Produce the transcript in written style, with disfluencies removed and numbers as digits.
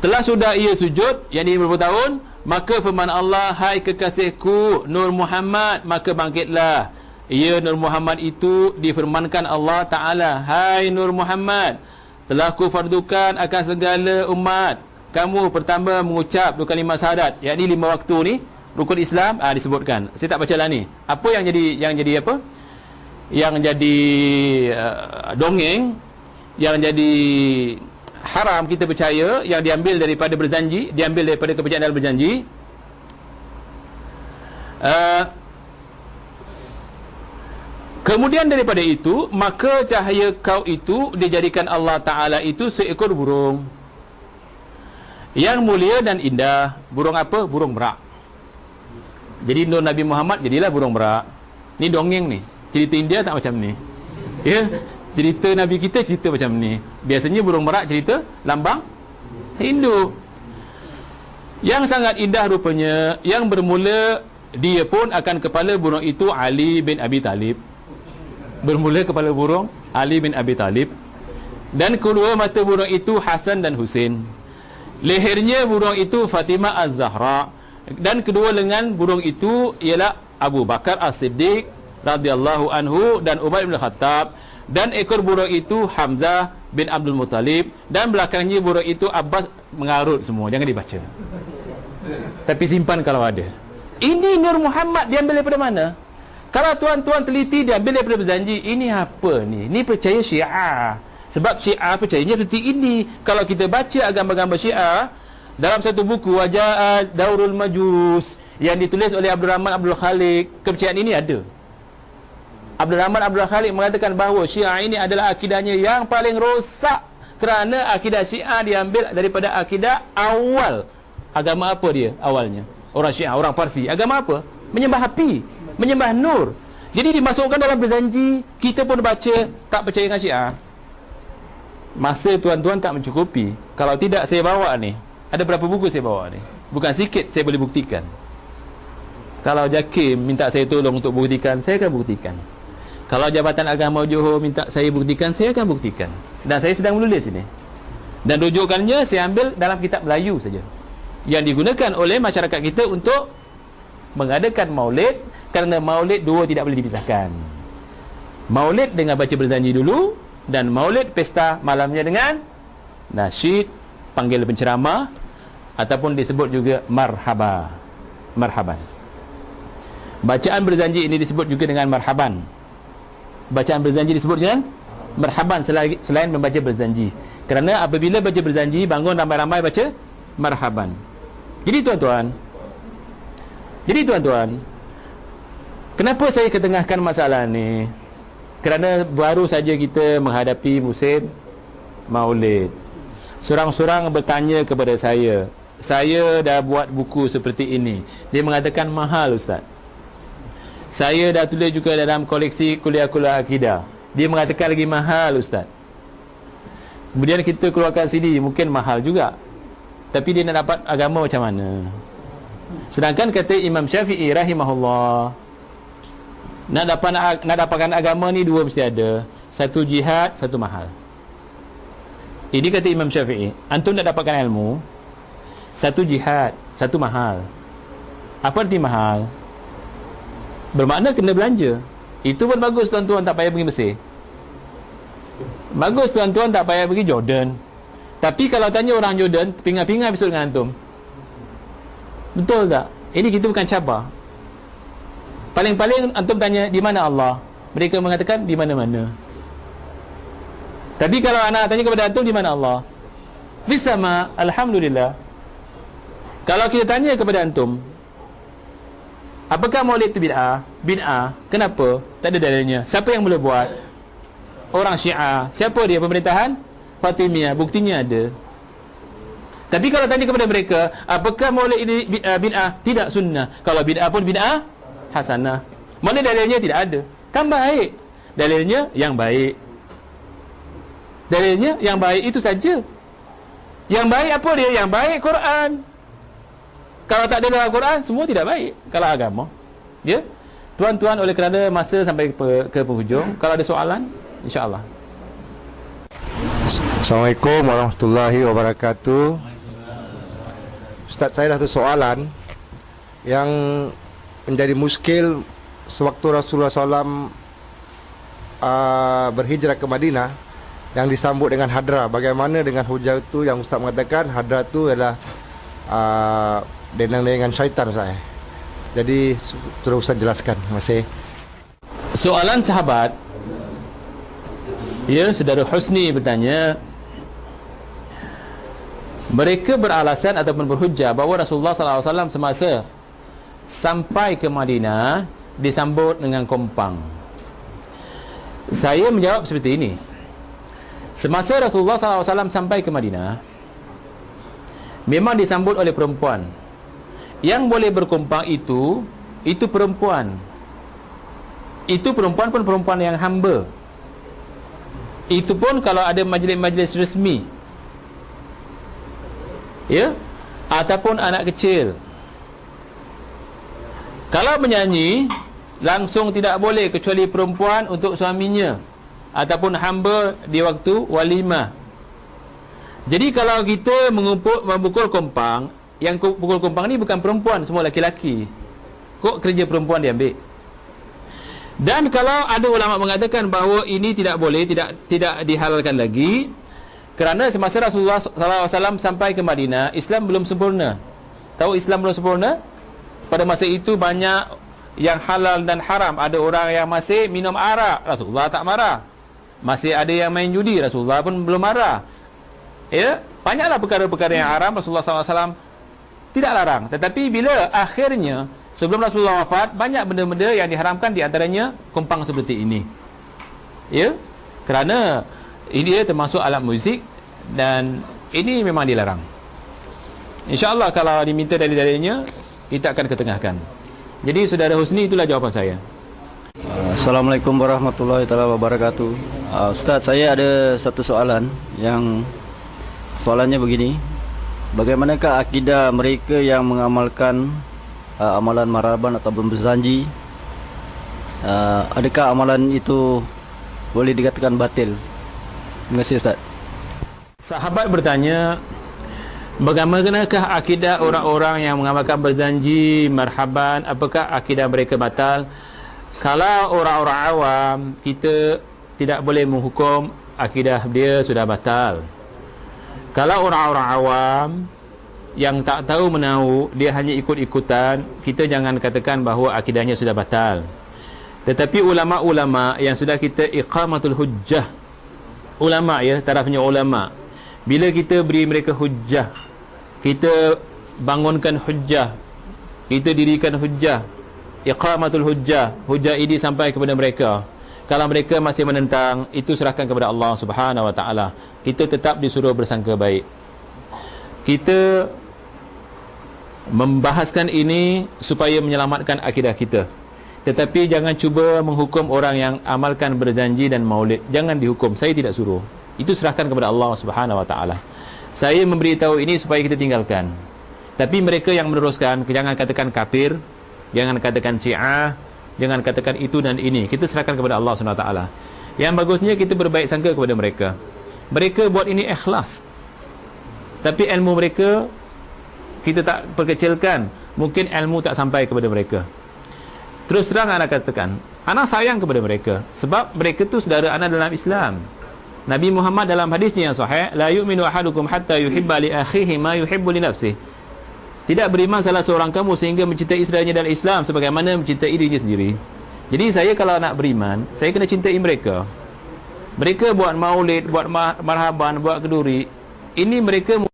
Telah sudah ia sujud, yang ini berapa tahun, maka firman Allah, hai kekasihku Nur Muhammad, maka bangkitlah. Ia Nur Muhammad itu difirmankan Allah Ta'ala, hai Nur Muhammad, telah ku fardukan akan segala umat kamu pertama mengucap dua kalimah syahadat, yakni 5 waktu ni, rukun Islam disebutkan. Saya tak baca lah ni. Apa yang jadi apa? Yang jadi dongeng, yang jadi haram kita percaya, yang diambil daripada berjanji, diambil daripada kepercayaan dalam berjanji. Kemudian daripada itu, maka cahaya kau itu dijadikan Allah Ta'ala itu seekor burung yang mulia dan indah. Burung apa? Burung merak. Jadi Nur Nabi Muhammad jadilah burung merak. Ni dongeng ni. Cerita India tak macam ni. Ya, cerita Nabi kita cerita macam ni. Biasanya burung merak cerita lambang Hindu. Yang sangat indah rupanya, yang bermula dia pun akan kepala burung itu Ali bin Abi Talib. Bermula kepala burung Ali bin Abi Talib. Dan kedua mata burung itu Hasan dan Husain. Lehernya burung itu Fatimah Az-Zahra. Dan kedua lengan burung itu ialah Abu Bakar As-Siddiq radhiyallahu anhu dan Umar bin Khattab. Dan ekor burung itu Hamzah bin Abdul Muttalib. Dan belakangnya burung itu Abbas. Mengarut semua, jangan dibaca, tapi simpan kalau ada. Ini Nur Muhammad diambil daripada mana? Kalau tuan-tuan teliti, diambil daripada berjanji. Ini apa ni? Ini percaya Syiah. Sebab Syiah percayanya seperti ini. Kalau kita baca agama-agama Syiah, dalam satu buku Wajah Daurul Majus yang ditulis oleh Abdul Rahman Abdul Khaliq, kepercayaan ini ada. Abdul Rahman Abdul Khaliq mengatakan bahawa Syiah ini adalah akidahnya yang paling rosak, kerana akidah Syiah diambil daripada akidah awal. Agama apa dia awalnya? Orang Syiah, orang Parsi. Agama apa? Menyembah api, menyembah nur. Jadi dimasukkan dalam berjanji. Kita pun baca, tak percaya dengan Syiah. Masa tuan-tuan tak mencukupi. Kalau tidak, saya bawa ni. Ada berapa buku saya bawa ni? Bukan sikit, saya boleh buktikan. Kalau Jakim minta saya tolong untuk buktikan, saya akan buktikan. Kalau Jabatan Agama Johor minta saya buktikan, saya akan buktikan. Dan saya sedang menulis ini. Dan rujukannya saya ambil dalam kitab Melayu saja, yang digunakan oleh masyarakat kita untuk mengadakan maulid. Kerana maulid dua tidak boleh dipisahkan. Maulid dengan baca berjanji dulu, dan maulid pesta malamnya dengan nasyid, panggil penceramah, ataupun disebut juga marhaba, marhaban. Bacaan berjanji ini disebut juga dengan marhaban. Bacaan berjanji disebut dengan marhaban selain membaca berjanji. Kerana apabila baca berjanji, bangun ramai-ramai baca marhaban. Jadi tuan-tuan, kenapa saya ketengahkan masalah ni? Kerana baru saja kita menghadapi musim maulid. Seorang-seorang bertanya kepada saya dah buat buku seperti ini. Dia mengatakan mahal, Ustaz. Saya dah tulis juga dalam koleksi kuliah-kuliah akidah. Dia mengatakan lagi mahal, Ustaz. Kemudian kita keluarkan CD, mungkin mahal juga. Tapi dia nak dapat agama macam mana? Sedangkan kata Imam Syafi'i rahimahullah, nak dapatkan agama ni dua mesti ada. Satu jihad, satu mahal. Ini kata Imam Syafi'i. Antum nak dapatkan ilmu, satu jihad, satu mahal. Apa arti mahal? Bermakna kena belanja. Itu pun bagus tuan-tuan, tak payah pergi Mesir. Bagus tuan-tuan, tak payah pergi Jordan. Tapi kalau tanya orang Jordan, pingat-pingat episod dengan antum. Betul tak? Ini kita bukan cabar. Paling-paling antum tanya, di mana Allah? Mereka mengatakan, di mana-mana. Tapi kalau anak tanya kepada antum, di mana Allah? Bisama, alhamdulillah. Kalau kita tanya kepada antum, apakah maulid itu bid'ah? Bid'ah. Kenapa? Tak ada dalilnya. Siapa yang boleh buat? Orang Syiah. Siapa dia? Pemerintahan Fatimiyah. Buktinya ada. Tapi kalau tanya kepada mereka, apakah maulid ini bid'ah? Tidak, sunnah. Kalau bid'ah pun bid'ah hasanah. Mana dalilnya? Tidak ada. Kan baik. Dalilnya yang baik. Dalilnya yang baik, itu saja. Yang baik apa dia? Yang baik Quran. Kalau tak ada dalam Quran, semua tidak baik. Kalau agama, ya. Tuan-tuan, oleh kerana masa sampai ke penghujung, kalau ada soalan, insya-Allah. Assalamualaikum warahmatullahi wabarakatuh. Ustaz, saya ada satu soalan yang menjadi muskil sewaktu Rasulullah SAW berhijrah ke Madinah, yang disambut dengan hadra. Bagaimana dengan hujah itu yang Ustaz mengatakan hadra itu adalah dengan syaitan saya. Jadi sudah Ustaz jelaskan. Terima kasih. Soalan sahabat, ya, Saudara Husni bertanya, mereka beralasan ataupun berhujah bahawa Rasulullah SAW semasa sampai ke Madinah disambut dengan kompang. Saya menjawab seperti ini. Semasa Rasulullah SAW sampai ke Madinah, memang disambut oleh perempuan. Yang boleh berkompang itu perempuan. Itu perempuan pun perempuan yang hamba. Itu pun kalau ada majlis-majlis resmi, ya, ataupun anak kecil. Kalau menyanyi, langsung tidak boleh kecuali perempuan untuk suaminya ataupun hamba di waktu walimah. Jadi kalau kita memukul kompang, yang pukul kompang ni bukan perempuan, semua laki-laki. Kok kerja perempuan diambil? Dan kalau ada ulama mengatakan bahawa ini tidak boleh, tidak dihalalkan lagi, kerana semasa Rasulullah SAW sampai ke Madinah, Islam belum sempurna. Tahu Islam belum sempurna? Pada masa itu banyak yang halal dan haram. Ada orang yang masih minum arak, Rasulullah tak marah. Masih ada yang main judi, Rasulullah pun belum marah. Ya, banyaklah perkara-perkara yang haram, Rasulullah SAW tidak larang. Tetapi bila akhirnya sebelum Rasulullah wafat, banyak benda-benda yang diharamkan, di antaranya kompang seperti ini. Ya, kerana ini termasuk alat muzik dan ini memang dilarang. InsyaAllah kalau diminta dari-darinya, kita akan ketengahkan. Jadi Saudara Husni, itulah jawapan saya. Assalamualaikum warahmatullahi wabarakatuh. Ustaz, saya ada satu soalan. Yang soalannya begini: bagaimanakah akidah mereka yang mengamalkan amalan marhaban atau berzanji? Adakah amalan itu boleh dikatakan batil? Terima kasih, Ustaz. Sahabat bertanya, bagaimanakah akidah orang-orang yang mengamalkan berjanji marhaban, apakah akidah mereka batal? Kalau orang-orang awam, kita tidak boleh menghukum akidah dia sudah batal. Kalau orang-orang awam yang tak tahu menahu, dia hanya ikut-ikutan, kita jangan katakan bahawa akidahnya sudah batal. Tetapi ulama-ulama yang sudah kita iqamatul hujjah, ulama, ya, tarafnya ulama, bila kita beri mereka hujjah, kita bangunkan hujjah, kita dirikan hujjah, iqamatul hujjah, hujjah ini sampai kepada mereka. Kalau mereka masih menentang, itu serahkan kepada Allah Subhanahu wa taala. Kita tetap disuruh bersangka baik. Kita membahaskan ini supaya menyelamatkan akidah kita. Tetapi jangan cuba menghukum orang yang amalkan berjanji dan maulid. Jangan dihukum, saya tidak suruh. Itu serahkan kepada Allah Subhanahu wa taala. Saya memberitahu ini supaya kita tinggalkan. Tapi mereka yang meneruskan, jangan katakan kafir, jangan katakan Syiah, jangan katakan itu dan ini. Kita serahkan kepada Allah Subhanahu wa taala. Yang bagusnya kita berbaik sangka kepada mereka. Mereka buat ini ikhlas. Tapi ilmu mereka kita tak perkecilkan. Mungkin ilmu tak sampai kepada mereka. Terus terang anak katakan, anak sayang kepada mereka sebab mereka tu saudara anak dalam Islam. Nabi Muhammad dalam hadisnya yang sahih, la yu'minu ahadukum hatta yuhibba li akhihi ma yuhibbu li nafsihi. Tidak beriman salah seorang kamu sehingga mencintai saudaranya dalam Islam sebagaimana mencintai dirinya sendiri. Jadi saya kalau nak beriman, saya kena cintai mereka. Mereka buat maulid, buat marhaban, buat keduri, ini mereka